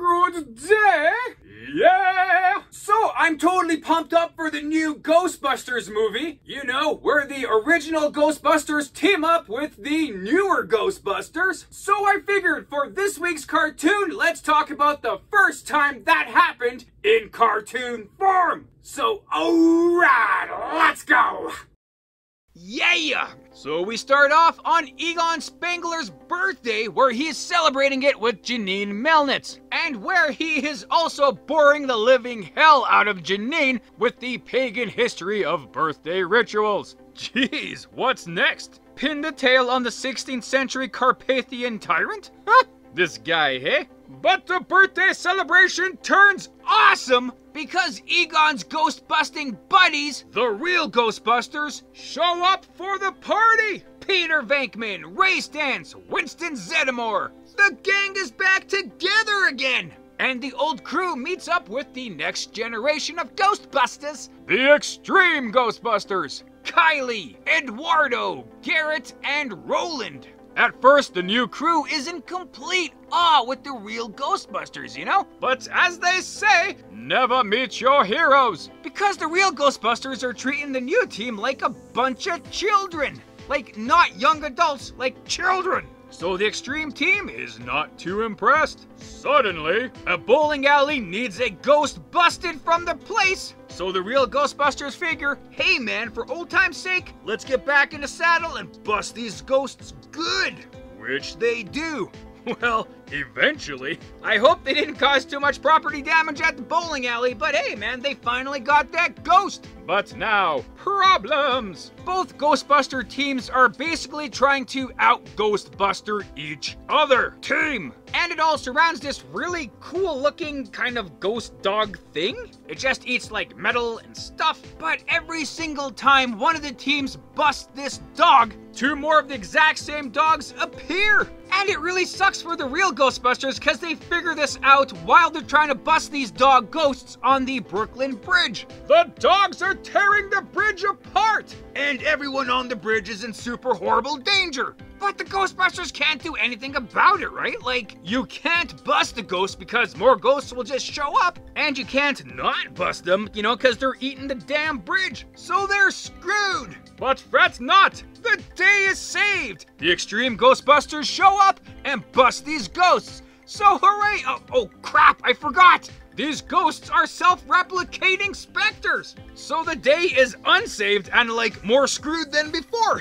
good day. Yeah! So, I'm totally pumped up for the new Ghostbusters movie. You know, where the original Ghostbusters team up with the newer Ghostbusters. So I figured for this week's cartoon, let's talk about the first time that happened in cartoon form. So, alright, let's go! Yeah! So we start off on Egon Spengler's birthday, where he is celebrating it with Janine Melnitz, and where he is also boring the living hell out of Janine with the pagan history of birthday rituals. Jeez, what's next? Pin the tail on the 16th century Carpathian tyrant? Huh? This guy, hey? But the birthday celebration turns awesome because Egon's ghost-busting buddies, the real Ghostbusters, show up for the party! Peter Venkman, Ray Stantz, Winston Zeddemore. The gang is back together again! And the old crew meets up with the next generation of Ghostbusters, the Extreme Ghostbusters. Kylie, Eduardo, Garrett, and Roland. At first, the new crew is in complete awe with the real Ghostbusters, you know? But as they say, never meet your heroes. Because the real Ghostbusters are treating the new team like a bunch of children. Like, not young adults, like children. So the Extreme team is not too impressed. Suddenly, a bowling alley needs a ghost busted from the place. So the real Ghostbusters figure, hey man, for old time's sake, let's get back in the saddle and bust these ghosts good. Which they do. Well, eventually. I hope they didn't cause too much property damage at the bowling alley, but hey man, they finally got that ghost. But now, problems. Both Ghostbuster teams are basically trying to out-Ghostbuster each other team. And it all surrounds this really cool looking kind of ghost dog thing. It just eats like metal and stuff, but every single time one of the teams busts this dog, two more of the exact same dogs appear. And it really sucks for the real Ghostbusters because they figure this out while they're trying to bust these dog ghosts on the Brooklyn Bridge. The dogs are tearing the bridge apart, and everyone on the bridge is in super horrible danger. But the Ghostbusters can't do anything about it, right? Like, you can't bust a ghost because more ghosts will just show up, and you can't not bust them, you know, because they're eating the damn bridge. So they're screwed. But fret not, the day is saved. The Extreme Ghostbusters show up and bust these ghosts. So hooray! Oh crap, I forgot! These ghosts are self-replicating specters. So the day is unsaved and like more screwed than before.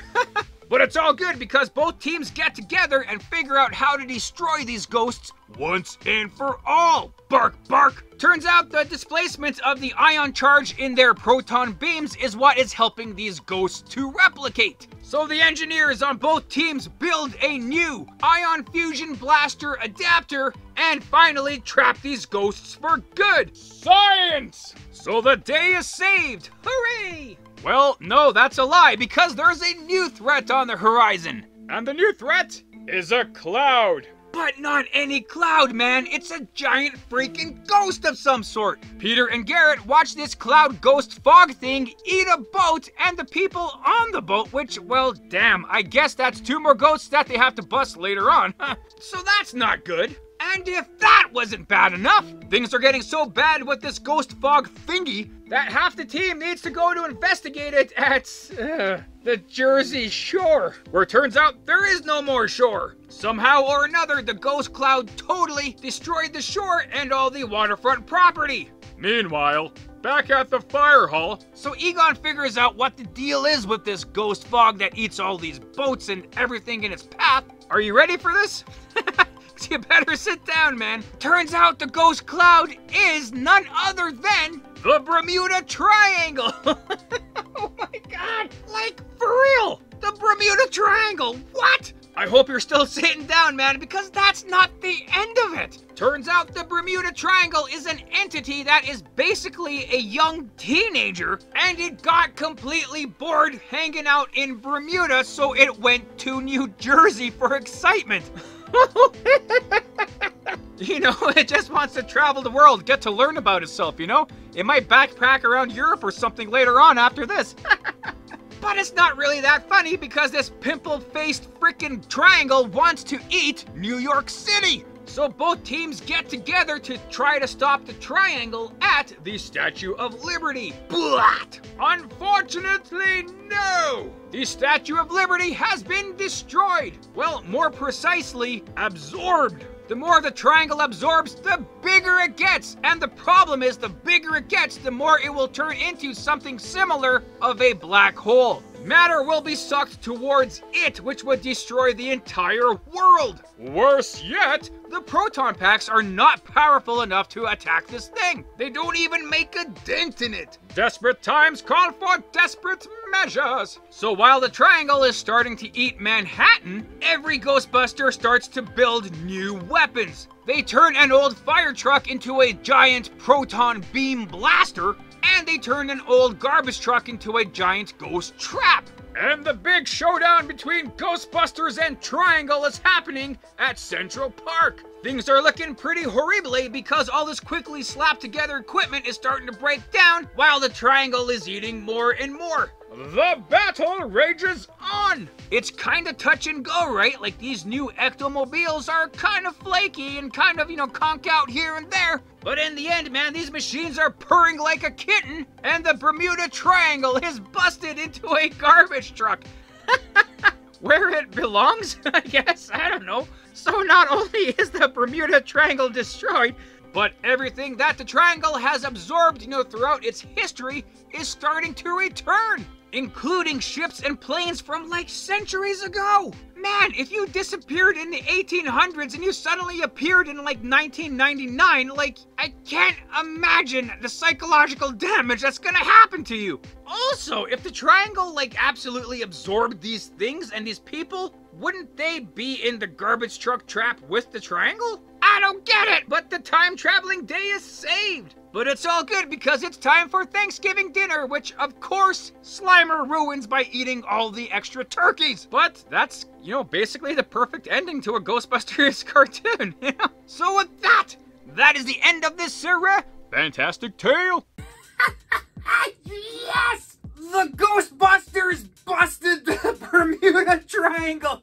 But it's all good because both teams get together and figure out how to destroy these ghosts once and for all. Bark, bark. Turns out the displacement of the ion charge in their proton beams is what is helping these ghosts to replicate. So the engineers on both teams build a new ion fusion blaster adapter and finally trap these ghosts for good. Science! So the day is saved. Hooray! Well, no, that's a lie, because there's a new threat on the horizon. And the new threat is a cloud. But not any cloud, man. It's a giant freaking ghost of some sort. Peter and Garrett watch this cloud ghost fog thing eat a boat and the people on the boat, which, well, damn, I guess that's two more ghosts that they have to bust later on. So that's not good. And if that wasn't bad enough, things are getting so bad with this ghost fog thingy that half the team needs to go to investigate it at the Jersey Shore, where it turns out there is no more shore. Somehow or another, the ghost cloud totally destroyed the shore and all the waterfront property. Meanwhile, back at the fire hall, so Egon figures out what the deal is with this ghost fog that eats all these boats and everything in its path. Are you ready for this? You better sit down, man. Turns out the ghost cloud is none other than the Bermuda Triangle. Oh my god, like for real, the Bermuda Triangle, what? I hope you're still sitting down, man, because that's not the end of it. Turns out the Bermuda Triangle is an entity that is basically a young teenager, and it got completely bored hanging out in Bermuda, so it went to New Jersey for excitement. You know, it just wants to travel the world, get to learn about itself, you know? It might backpack around Europe or something later on after this. But it's not really that funny because this pimple-faced frickin' triangle wants to eat New York City. So both teams get together to try to stop the triangle at the Statue of Liberty. But unfortunately, no! The Statue of Liberty has been destroyed. Well, more precisely, absorbed. The more the triangle absorbs, the bigger it gets. And the problem is, the bigger it gets, the more it will turn into something similar of a black hole. Matter will be sucked towards it, which would destroy the entire world. Worse yet, the proton packs are not powerful enough to attack this thing. They don't even make a dent in it. Desperate times call for desperate measures. So while the triangle is starting to eat Manhattan, every Ghostbuster starts to build new weapons. They turn an old fire truck into a giant proton beam blaster, and they turn an old garbage truck into a giant ghost trap. And the big showdown between Ghostbusters and Triangle is happening at Central Park. Things are looking pretty horrible because all this quickly slapped together equipment is starting to break down while the Triangle is eating more and more. The battle rages on! It's kind of touch and go, right? Like, these new Ectomobiles are kind of flaky and kind of, conk out here and there. But in the end, man, these machines are purring like a kitten, and the Bermuda Triangle is busted into a garbage truck. Where it belongs, I guess? I don't know. So not only is the Bermuda Triangle destroyed, but everything that the Triangle has absorbed, throughout its history is starting to return, including ships and planes from like centuries ago. Man, if you disappeared in the 1800s and you suddenly appeared in like 1999, like, I can't imagine the psychological damage that's gonna happen to you. Also, if the Triangle like absolutely absorbed these things and these people, wouldn't they be in the garbage truck trap with the Triangle? I don't get it, but the time traveling day is saved. But it's all good because it's time for Thanksgiving dinner, which of course Slimer ruins by eating all the extra turkeys. But that's, basically the perfect ending to a Ghostbusters cartoon. So with that is the end of this fantastic tale. Yes! The Ghostbusters busted the Bermuda Triangle.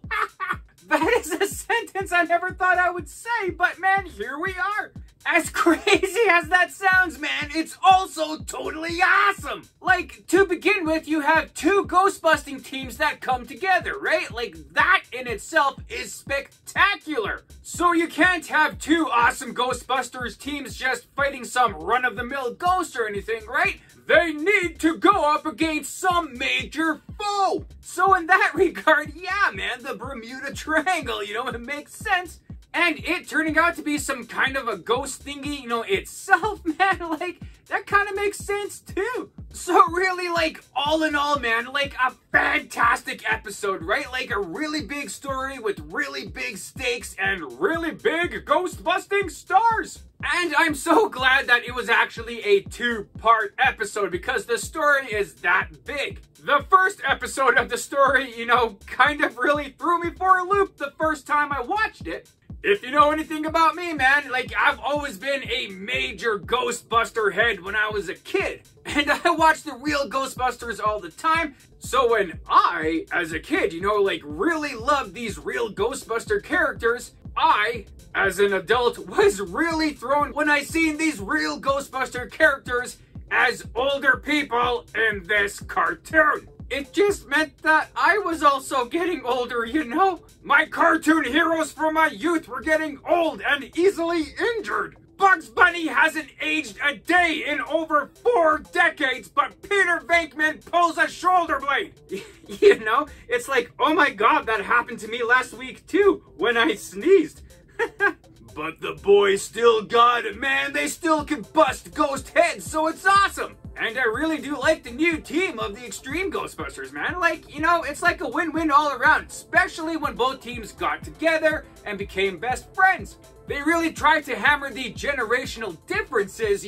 That is a sentence I never thought I would say, but man, here we are. As crazy as that sounds, man, it's also totally awesome. Like, to begin with, you have two ghost-busting teams that come together, right? Like, that in itself is spectacular. So you can't have two awesome Ghostbusters teams just fighting some run-of-the-mill ghost or anything, right? They need to go up against some major foe. So in that regard, yeah, man, the Bermuda Triangle, it makes sense. And it turning out to be some kind of a ghost thingy, itself, man, like, that kind of makes sense too. So really, like, all in all, man, like a fantastic episode, right? Like a really big story with really big stakes and really big ghost-busting stars. And I'm so glad that it was actually a two-part episode because the story is that big. The first episode of the story, kind of really threw me for a loop the first time I watched it. If you know anything about me, man, like, I've always been a major Ghostbuster head when I was a kid. And I watched the real Ghostbusters all the time. So when I, as a kid, really loved these real Ghostbuster characters, I, as an adult, was really thrown when I seen these real Ghostbuster characters as older people in this cartoon. It just meant that I was also getting older, My cartoon heroes from my youth were getting old and easily injured. Bugs Bunny hasn't aged a day in over 4 decades, but Peter Venkman pulls a shoulder blade. It's like, oh my god, that happened to me last week too, when I sneezed. But the boys still got it, man. They still can bust ghost heads, so it's awesome. And I really do like the new team of the Extreme Ghostbusters, man. Like, it's like a win-win all around, especially when both teams got together and became best friends. They really tried to hammer the generational differences,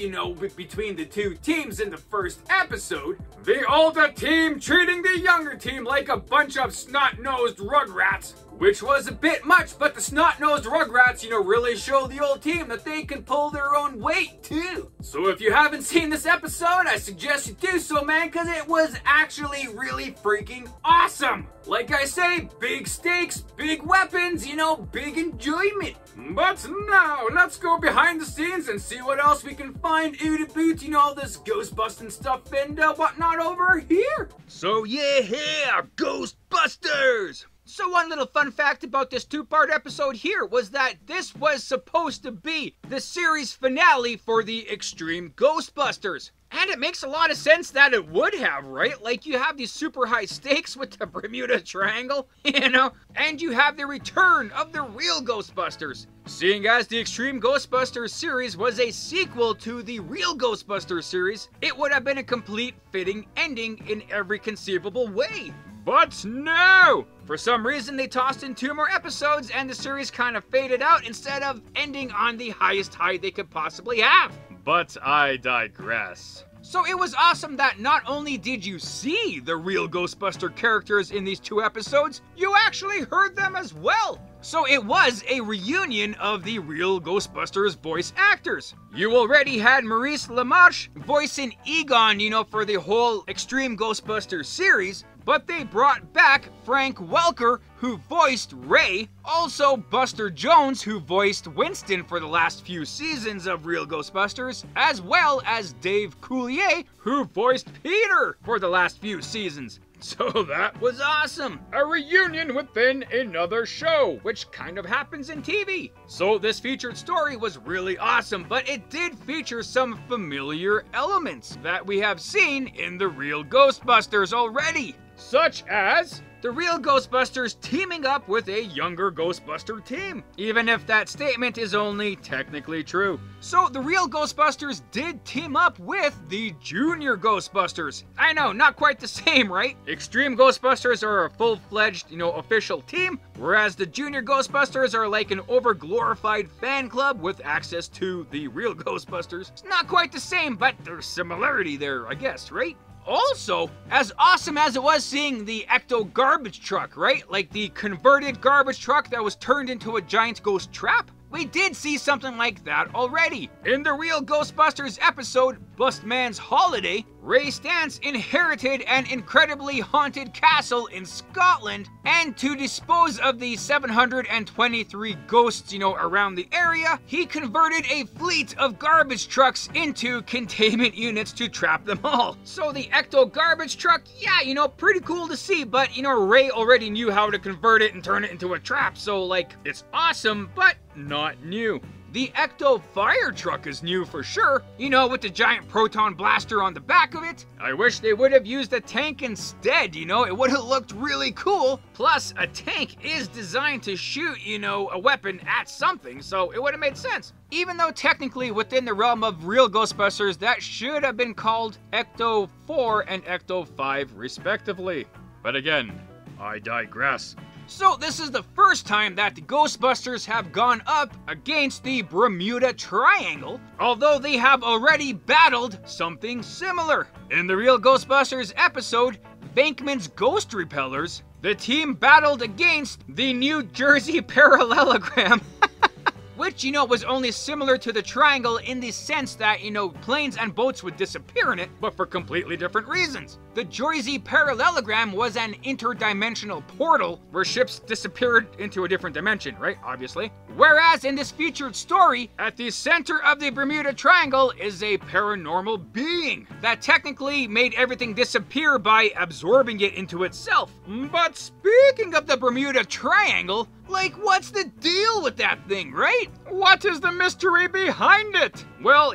between the two teams in the first episode. The older team treating the younger team like a bunch of snot-nosed rugrats, which was a bit much, but the snot-nosed Rugrats, really show the old team that they can pull their own weight, too. So if you haven't seen this episode, I suggest you do so, man, because it was actually really freaking awesome. Like I say, big stakes, big weapons, big enjoyment. But now, let's go behind the scenes and see what else we can find out about, all this Ghostbusting stuff and whatnot over here. So yeah, Ghostbusters! So one little fun fact about this two-part episode here was that this was supposed to be the series finale for the Extreme Ghostbusters. And it makes a lot of sense that it would have, right? Like, you have these super high stakes with the Bermuda Triangle, and you have the return of the real Ghostbusters. Seeing as the Extreme Ghostbusters series was a sequel to the real Ghostbusters series, it would have been a complete fitting ending in every conceivable way. But no! For some reason, they tossed in 2 more episodes and the series kind of faded out instead of ending on the highest high they could possibly have. But I digress. So it was awesome that not only did you see the real Ghostbuster characters in these 2 episodes, you actually heard them as well. So it was a reunion of the real Ghostbusters voice actors. You already had Maurice LaMarche voicing Egon, for the whole Extreme Ghostbusters series, but they brought back Frank Welker, who voiced Ray, also Buster Jones, who voiced Winston for the last few seasons of Real Ghostbusters, as well as Dave Coulier, who voiced Peter for the last few seasons. So that was awesome! A reunion within another show, which kind of happens in TV. So this featured story was really awesome, but it did feature some familiar elements that we have seen in the Real Ghostbusters already. Such as the real Ghostbusters teaming up with a younger Ghostbuster team, even if that statement is only technically true. So the real Ghostbusters did team up with the junior Ghostbusters. I know, not quite the same, right? Extreme Ghostbusters are a full-fledged, official team, whereas the junior Ghostbusters are like an over-glorified fan club with access to the real Ghostbusters. It's not quite the same, but there's similarity there, I guess, right? Also, as awesome as it was seeing the Ecto garbage truck, right? Like the converted garbage truck that was turned into a giant ghost trap, we did see something like that already. In the Real Ghostbusters episode, Bustman's Holiday, Ray Stantz inherited an incredibly haunted castle in Scotland, and to dispose of the 723 ghosts, around the area, he converted a fleet of garbage trucks into containment units to trap them all. So the Ecto garbage truck, yeah, pretty cool to see, but, Ray already knew how to convert it and turn it into a trap, so, like, it's awesome, but not new. The Ecto Fire-Truck is new for sure, with the giant proton blaster on the back of it. I wish they would have used a tank instead, it would have looked really cool. Plus, a tank is designed to shoot, a weapon at something, so it would have made sense. Even though technically within the realm of Real Ghostbusters, that should have been called Ecto 4 and Ecto 5 respectively. But again, I digress. So this is the first time that the Ghostbusters have gone up against the Bermuda Triangle, although they have already battled something similar. In the Real Ghostbusters episode, Venkman's Ghost Repellers, the team battled against the New Jersey Parallelogram, which, was only similar to the triangle in the sense that, planes and boats would disappear in it, but for completely different reasons. The Jersey Parallelogram was an interdimensional portal where ships disappeared into a different dimension, right? Obviously. Whereas in this featured story, at the center of the Bermuda Triangle is a paranormal being that technically made everything disappear by absorbing it into itself. But speaking of the Bermuda Triangle, like, what's the deal with that thing, right? What is the mystery behind it? Well,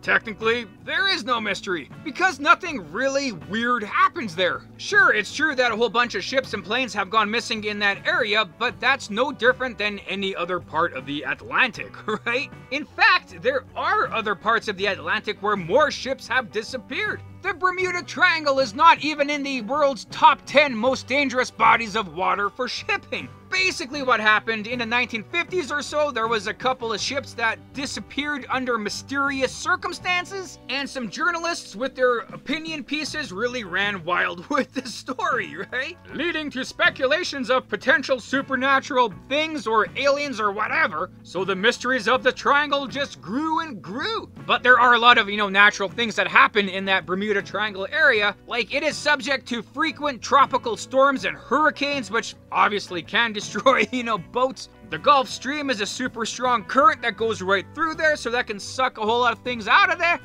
technically, there is no mystery, because nothing really weird happens there. Sure, it's true that a whole bunch of ships and planes have gone missing in that area, but that's no different than any other part of the Atlantic, right? In fact, there are other parts of the Atlantic where more ships have disappeared. The Bermuda Triangle is not even in the world's top 10 most dangerous bodies of water for shipping. basically what happened in the 1950s or so, there was a couple of ships that disappeared under mysterious circumstances, and some journalists with their opinion pieces really ran wild with the story, right? Leading to speculations of potential supernatural things or aliens or whatever, so the mysteries of the triangle just grew and grew. But there are a lot of, natural things that happen in that Bermuda Triangle area, like it is subject to frequent tropical storms and hurricanes, which obviously can destroy, boats. The Gulf Stream is a super strong current that goes right through there, so that can suck a whole lot of things out of there,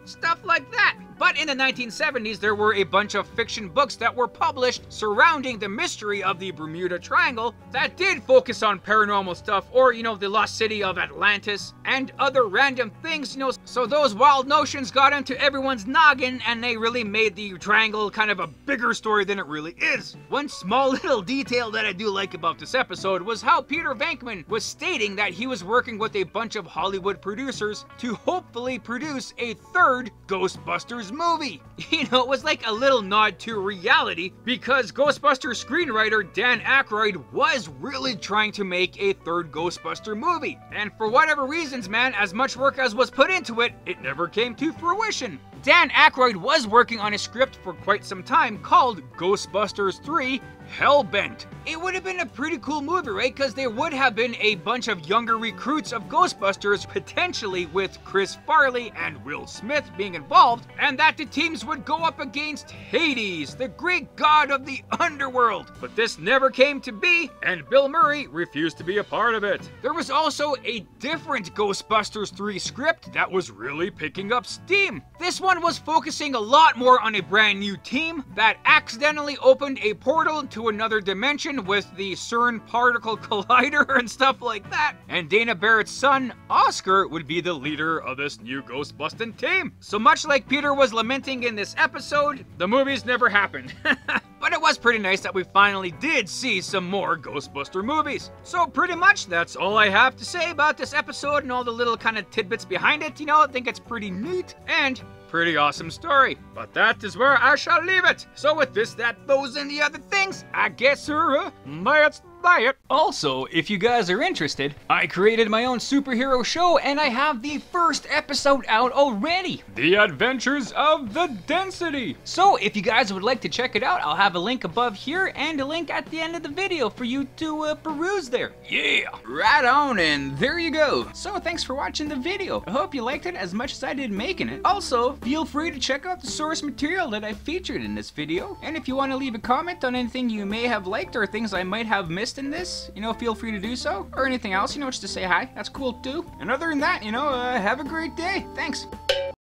stuff like that. But in the 1970s, there were a bunch of fiction books that were published surrounding the mystery of the Bermuda Triangle that did focus on paranormal stuff, or, the lost city of Atlantis and other random things, so those wild notions got into everyone's noggin, and they really made the triangle kind of a bigger story than it really is. One small little detail that I do like about this episode was how Peter Venkman was stating that he was working with a bunch of Hollywood producers to hopefully produce a third Ghostbusters movie. It was like a little nod to reality, because Ghostbusters screenwriter Dan Aykroyd was really trying to make a third Ghostbuster movie. And for whatever reasons, man, as much work as was put into it, it never came to fruition. Dan Aykroyd was working on a script for quite some time called Ghostbusters 3 Hellbent. It would have been a pretty cool movie, right? Because there would have been a bunch of younger recruits of Ghostbusters, potentially with Chris Farley and Will Smith being involved, and that the teams would go up against Hades, the Greek god of the underworld. But this never came to be, and Bill Murray refused to be a part of it. There was also a different Ghostbusters 3 script that was really picking up steam. This one was focusing a lot more on a brand new team that accidentally opened a portal to another dimension with the CERN particle collider and stuff like that. And Dana Barrett's son, Oscar, would be the leader of this new Ghostbusting team. So much like Peter was lamenting in this episode, the movies never happened. But it was pretty nice that we finally did see some more Ghostbuster movies. So pretty much that's all I have to say about this episode and all the little kind of tidbits behind it. I think it's pretty neat and pretty awesome story. But that is where I shall leave it. So with this, that, those, and the other things, I guess that's it. Also, if you guys are interested, I created my own superhero show and I have the first episode out already. The Adventures of the Density. So if you guys would like to check it out, I'll have a link above here and a link at the end of the video for you to peruse there. Yeah, right on, and there you go. So thanks for watching the video. I hope you liked it as much as I did making it. Also, feel free to check out the source material that I featured in this video. And if you want to leave a comment on anything you may have liked or things I might have missed in this, feel free to do so. Or anything else, just to say hi. That's cool too. And other than that, have a great day. Thanks.